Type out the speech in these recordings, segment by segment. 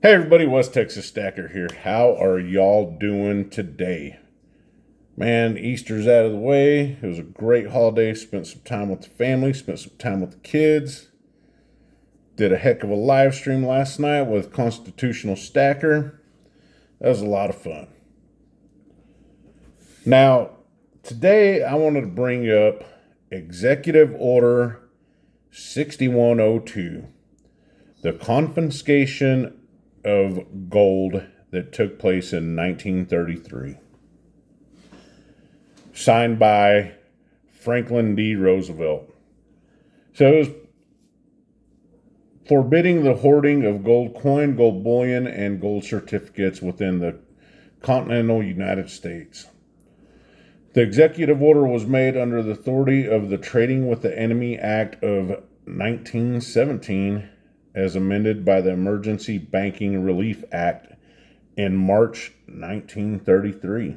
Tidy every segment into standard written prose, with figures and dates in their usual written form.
Hey everybody, West Texas Stacker here. How are y'all doing today? Man, Easter's out of the way. It was a great holiday. Spent some time with the family, spent some time with the kids. Did a heck of a live stream last night with Constitutional Stacker. That was a lot of fun. Now, today I wanted to bring up Executive Order 6102, the confiscation of gold that took place in 1933, signed by Franklin D. Roosevelt. So it was forbidding the hoarding of gold coin, gold bullion, and gold certificates within the continental United States. The executive order was made under the authority of the Trading with the Enemy Act of 1917, as amended by the Emergency Banking Relief Act in March 1933.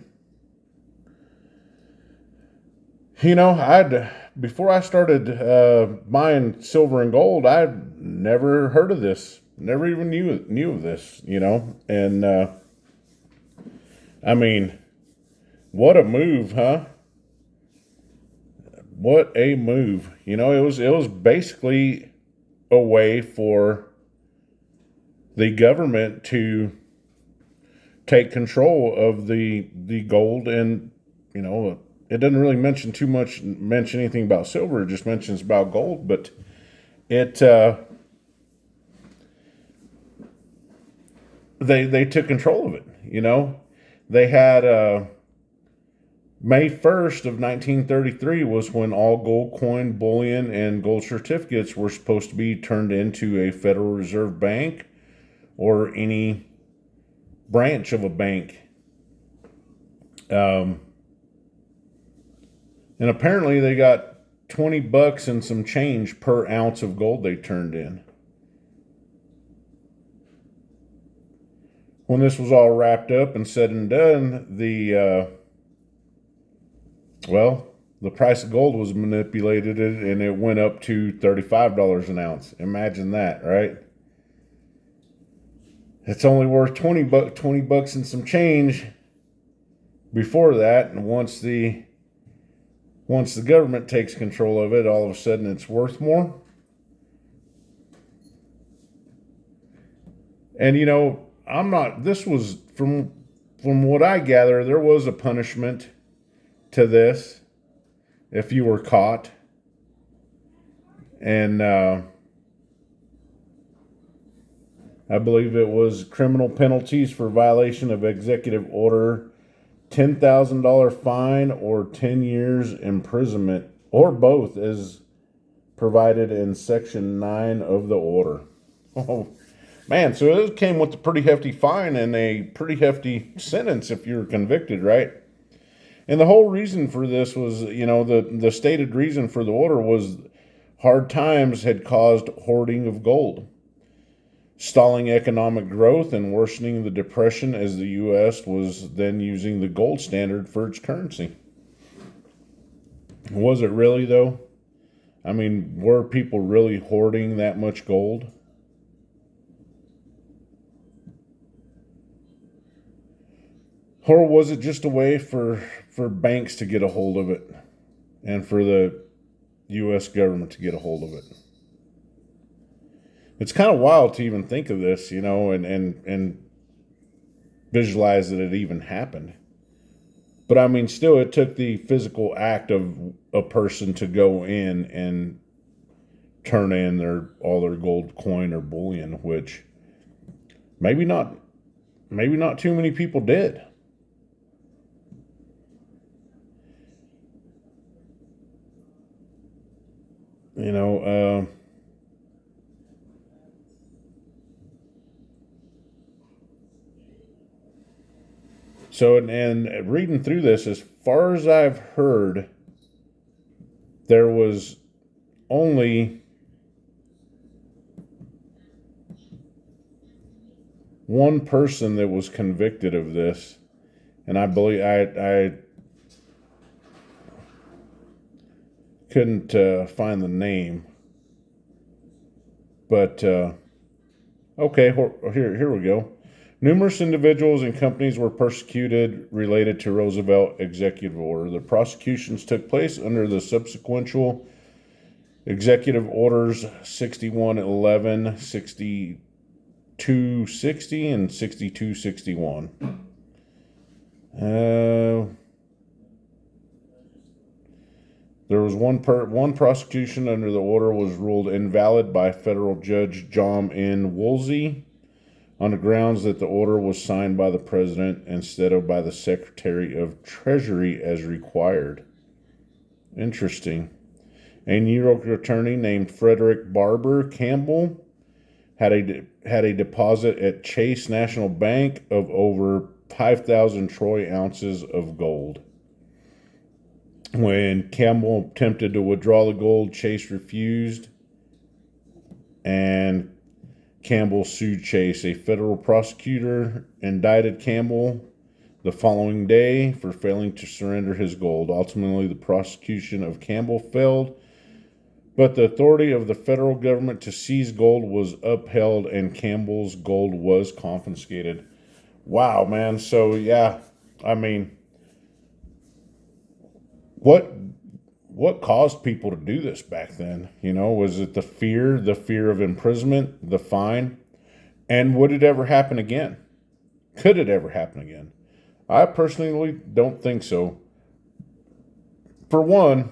Before I started buying silver and gold, I'd never heard of this. Never even knew of this. And I mean, what a move, huh? What a move. It was basically a way for the government to take control of the gold. And it doesn't really mention anything about silver. It just mentions about gold, but it they took control of it. They had May 1st of 1933 was when all gold coin, bullion, and gold certificates were supposed to be turned into a Federal Reserve Bank or any branch of a bank. And apparently they got $20 and some change per ounce of gold they turned in. When this was all wrapped up and said and done, the price of gold was manipulated and it went up to $35 an ounce. Imagine that, right? It's only worth $20 and some change before that, and once the government takes control of it, all of a sudden it's worth more. And I'm not. This was from what I gather, there was a punishment to this if you were caught, and I believe it was criminal penalties for violation of executive order, $10,000 fine, or 10 years imprisonment, or both, as provided in Section 9 of the order. Oh, man, so it came with a pretty hefty fine and a pretty hefty sentence if you were convicted, right? And the whole reason for this was, the stated reason for the order was hard times had caused hoarding of gold, stalling economic growth, and worsening the depression as the U.S. was then using the gold standard for its currency. Was it really, though? I mean, were people really hoarding that much gold? Or was it just a way for banks to get a hold of it and for the U.S. government to get a hold of it? It's kind of wild to even think of this, and visualize that it even happened. But I mean, still, it took the physical act of a person to go in and turn in all their gold coin or bullion, which maybe not too many people did. So, and reading through this, as far as I've heard, there was only one person that was convicted of this, and I believe I couldn't find the name, but Okay, here we go. Numerous individuals and companies were persecuted related to Roosevelt executive order. The prosecutions took place under the subsequent executive orders 6111, 6260, and 6261. There was one prosecution under the order was ruled invalid by federal judge John N. Woolsey on the grounds that the order was signed by the president instead of by the Secretary of Treasury as required. Interesting. A New York attorney named Frederick Barber Campbell had a deposit at Chase National Bank of over 5,000 troy ounces of gold. When Campbell attempted to withdraw the gold, Chase refused, and Campbell sued Chase. A federal prosecutor indicted Campbell the following day for failing to surrender his gold. Ultimately, the prosecution of Campbell failed, but the authority of the federal government to seize gold was upheld, and Campbell's gold was confiscated. Wow, man. So, yeah, I mean, what caused people to do this back then? Was it the fear of imprisonment, the fine? And would it ever happen again? Could it ever happen again? I personally don't think so. For one,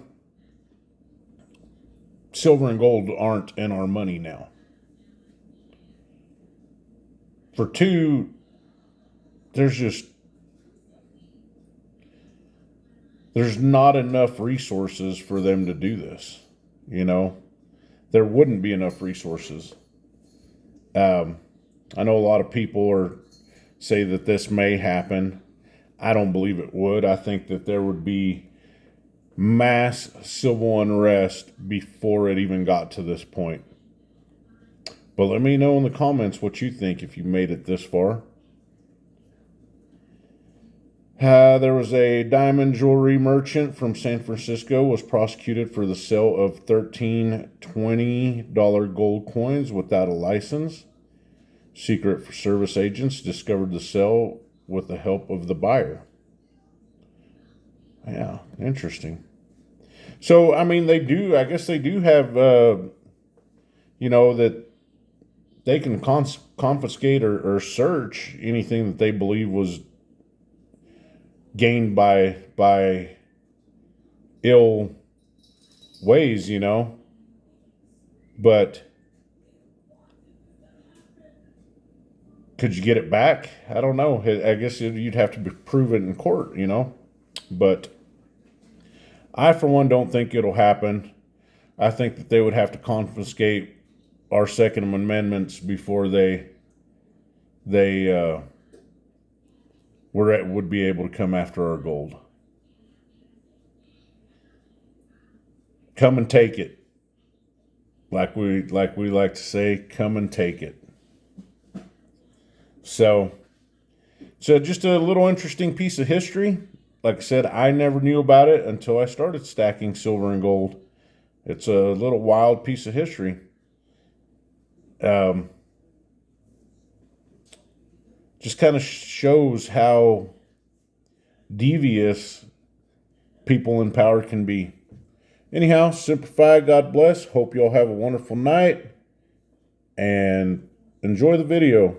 silver and gold aren't in our money now. For two, there's not enough resources for them to do this. There wouldn't be enough resources. I know a lot of people say that this may happen. I don't believe it would. I think that there would be mass civil unrest before it even got to this point. But let me know in the comments what you think if you made it this far. There was a diamond jewelry merchant from San Francisco was prosecuted for the sale of 13 $20 gold coins without a license. Secret Service agents discovered the sale with the help of the buyer. Yeah, interesting. So, I mean, I guess they do have, that they can confiscate or search anything that they believe was gained by ill ways, but could you get it back? I don't know. I guess you'd have to prove it in court, but I for one don't think it'll happen. I think that they would have to confiscate our Second Amendments before they would be able to come after our gold. Come and take it. Like we like to say, come and take it. So just a little interesting piece of history. Like I said, I never knew about it until I started stacking silver and gold. It's a little wild piece of history. Just kind of shows how devious people in power can be. Anyhow, simplify, God bless. Hope you all have a wonderful night and enjoy the video.